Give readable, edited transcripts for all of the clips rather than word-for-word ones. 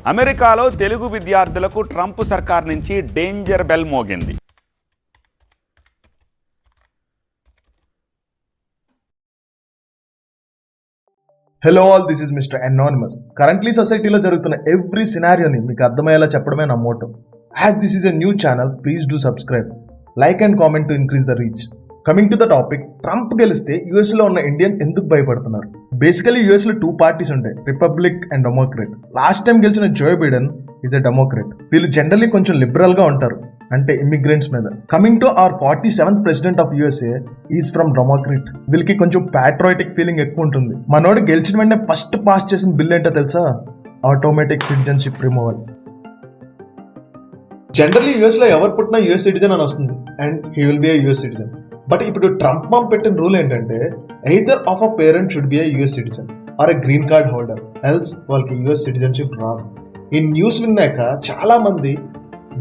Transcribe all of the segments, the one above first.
అమెరికాలో తెలుగు విద్యార్థులకు ట్రంప్ సర్కార్ నుంచి డేంజర్ బెల్ మోగింది. Hello all, this is mister anonymous. Currently సొసైటీలో జరుగుతున్న ఎవ్రీ సినారియోని మీకు అర్థమయ్యేలా చెప్పడమే నా motto. As this is a new channel, please do subscribe, like and comment to increase the reach. Coming to the topic, Trump గెలిస్తే యూఎస్లో ఉన్న ఇండియన్ ఎందుకు భయపడుతున్నారు? బేసికలీ యూఎస్లో 2 పార్టీస్ ఉంటాయి, రిపబ్లిక్ అండ్ డెమోక్రేట్. లాస్ట్ టైం గెలిచిన జో బైడెన్ ఈజ్ ఎ డెమోక్రేట్. వీళ్ళు generally కొంచెం లిబరల్ గా ఉంటారు, అంటే ఇమిగ్రెంట్స్ మీద. Coming to our 47th president of USA is from democrat. వీళ్ళకి కొంచెం ప్యాట్రోయిటిక్ ఫీలింగ్ ఎక్కువ ఉంటుంది. మనోడు గెలిచిన వెంటనే ఫస్ట్ పాస్ చేసిన బిల్ ఏంటో తెలుసా? Automatic citizenship removal. Generally US లో ఎవరు పుట్టినా యూఎస్ సిటిజన్ అని వస్తుంది, and he will be a US citizen. But ఇప్పుడు ట్రంప్ మామ్ పెట్టిన రూల్ ఏంటంటే either of a parent should be a US citizen or a green card holder, else వాళ్ళకి యూఎస్ సిటిజన్షిప్ రాదు. ఈ న్యూస్ విన్నాక చాలా మంది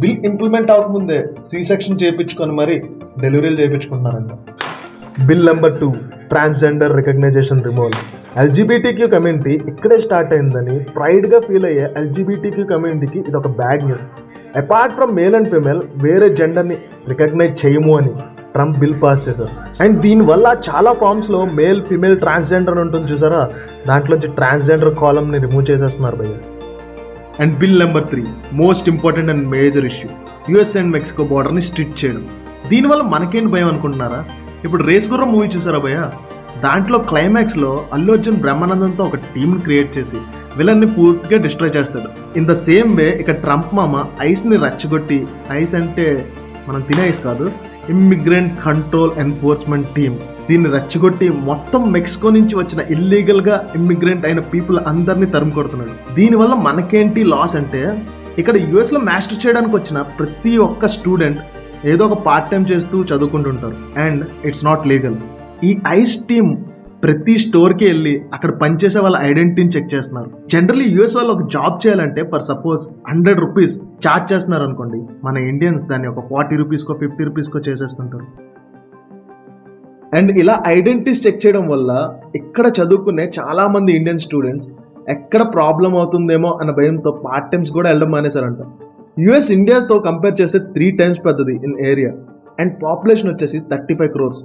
బిల్ ఇంప్లిమెంట్ అవ్వకముందే సి సెక్షన్ చేయించుకొని మరి డెలివరీలు చేయించుకుంటున్నారంట. Bill number 2, transgender recognition removal. LGBTQ community ఇక్కడే స్టార్ట్ అయిందని ప్రైడ్గా ఫీల్ అయ్యే ఎల్జీబీటీక్యూ కమ్యూనిటీకి ఇది ఒక bad news. Apart from male and female వేరే జెండర్ని రికగ్నైజ్ చేయము అని ట్రంప్ బిల్ పాస్ చేశారు. అండ్ దీనివల్ల చాలా ఫామ్స్లో మేల్ ఫీమేల్ ట్రాన్స్జెండర్ అని ఉంటుంది చూసారా, దాంట్లోంచి ట్రాన్స్జెండర్ కాలమ్ని రిమూవ్ చేసేస్తున్నారు భయ్య. And bill number 3, most important and major issue, US and Mexico బార్డర్ని స్ట్రిక్ట్ చేయడం. దీనివల్ల మనకేంటి భయం అనుకుంటున్నారా? ఇప్పుడు రేస్ గుర్రం మూవీ చూసారా భయ్య, దాంట్లో క్లైమాక్స్లో అల్లు అర్జున్ బ్రహ్మానందంతో ఒక టీంని క్రియేట్ చేసి విలన్ని పూర్తిగా డిస్ట్రాయ్ చేస్తాడు. ఇన్ ద సేమ్ వే ఇక్కడ ట్రంప్ మామ ఐస్ని రెచ్చగొట్టి, ఐస్ అంటే మనం తినే ఐస్ కాదు, ఇమ్మిగ్రెంట్ కంట్రోల్ ఎన్ఫోర్స్మెంట్ టీమ్, దీన్ని రెచ్చగొట్టి మొత్తం మెక్సికో నుంచి వచ్చిన ఇల్లీగల్ గా ఇమ్మిగ్రెంట్ అయిన పీపుల్ అందరినీ తరుము కొడుతున్నాడు. దీనివల్ల మనకేంటి లాస్ అంటే, ఇక్కడ యుఎస్ లో మాస్టర్ చేయడానికి వచ్చిన ప్రతి ఒక్క స్టూడెంట్ ఏదో ఒక పార్ట్ టైం చేస్తూ చదువుకుంటుంటారు, అండ్ ఇట్స్ నాట్ లీగల్. ఈ ఐస్ టీమ్ ప్రతి స్టోర్కి వెళ్ళి అక్కడ పనిచేసే వాళ్ళ ఐడెంటిటీని చెక్ చేస్తున్నారు. జనరల్లీ యూఎస్ వాళ్ళు ఒక జాబ్ చేయాలంటే ఫర్ సపోజ్ 100 రూపీస్ ఛార్జ్ చేస్తున్నారు అనుకోండి, మన ఇండియన్స్ దాన్ని ఒక 40 రూపీస్కో 50 రూపీస్కో చేసేస్తుంటారు. అండ్ ఇలా ఐడెంటిటీస్ చెక్ చేయడం వల్ల ఇక్కడ చదువుకునే చాలా మంది ఇండియన్ స్టూడెంట్స్ ఎక్కడ ప్రాబ్లం అవుతుందేమో అన్న భయంతో పార్ట్ టైమ్స్ కూడా వెళ్ళడం మానేశారంట. యుఎస్ ఇండియాతో కంపేర్ చేస్తే 3 times పెద్దది ఇన్ ఏరియా, అండ్ పాపులేషన్ వచ్చేసి 35 crores.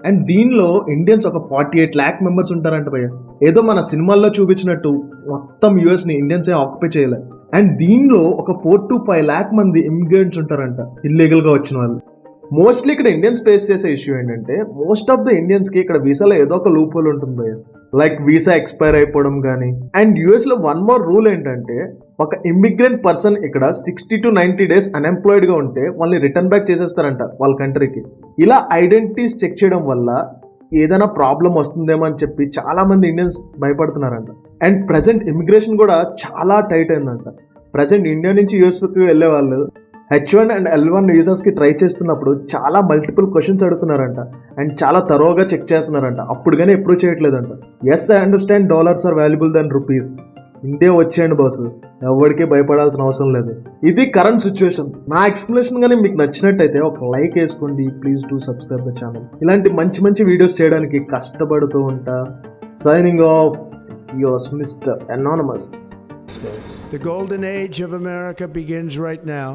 అండ్ దీనిలో ఇండియన్స్ ఒక 48 lakh మెంబర్స్ ఉంటారంట భయ్య. ఏదో మన సినిమాల్లో చూపించినట్టు మొత్తం యుఎస్ ని ఇండియన్స్ ఆక్యుపై చేయలే. అండ్ దీనిలో ఒక 4 to 5 lakh మంది ఇమిగ్రెంట్స్ ఉంటారంట, ఇల్లీగల్ గా వచ్చిన వాళ్ళు. మోస్ట్లీ ఇక్కడ ఇండియన్స్ ఫేస్ చేసే ఇష్యూ ఏంటంటే, మోస్ట్ ఆఫ్ ద ఇండియన్స్ కి ఇక్కడ వీసాలో ఏదో ఒక లూప్ హోల్ ఉంటుంది భయ్య, లైక్ వీసా ఎక్స్పైర్ అయిపోవడం కానీ. అండ్ యుఎస్ లో వన్ మోర్ రూల్ ఏంటంటే, ఒక ఇమిగ్రెంట్ పర్సన్ ఇక్కడ 60 to 90 days అన్ఎంప్లాయిడ్ గా ఉంటే వాళ్ళని రిటర్న్ బ్యాక్ చేసేస్తారంట వాళ్ళ కంట్రీకి. ఇలా ఐడెంటిటీస్ చెక్ చేయడం వల్ల ఏదైనా ప్రాబ్లం వస్తుందేమో అని చెప్పి చాలా మంది ఇండియన్స్ భయపడుతున్నారంట. అండ్ ప్రెసెంట్ ఇమిగ్రేషన్ కూడా చాలా టైట్ అయిందంట. ప్రెసెంట్ ఇండియా నుంచి యూఎస్కి వెళ్ళే వాళ్ళు H1 and L1 వీసాస్కి ట్రై చేస్తున్నప్పుడు చాలా మల్టిపుల్ క్వశ్చన్స్ అడుగుతున్నారంట, అండ్ చాలా తరోగా చెక్ చేస్తున్నారంట. అప్పుడు కానీ అప్రూవ్ చేయట్లేదంట. Yes, I understand dollars are valuable then rupees. India వచ్చేయండి బాసు, ఎవరికి భయపడాల్సిన అవసరం లేదు. ఇది కరెంట్ సిచ్యువేషన్. నా ఎక్స్ప్లెనేషన్ కానీ మీకు నచ్చినట్టయితే ఒక లైక్ వేసుకోండి, please do subscribe the channel. ఇలాంటి మంచి మంచి వీడియోస్ చేయడానికి కష్టపడుతూ ఉంటా. Signing off, yours mister anonymous. The golden age of America begins right now.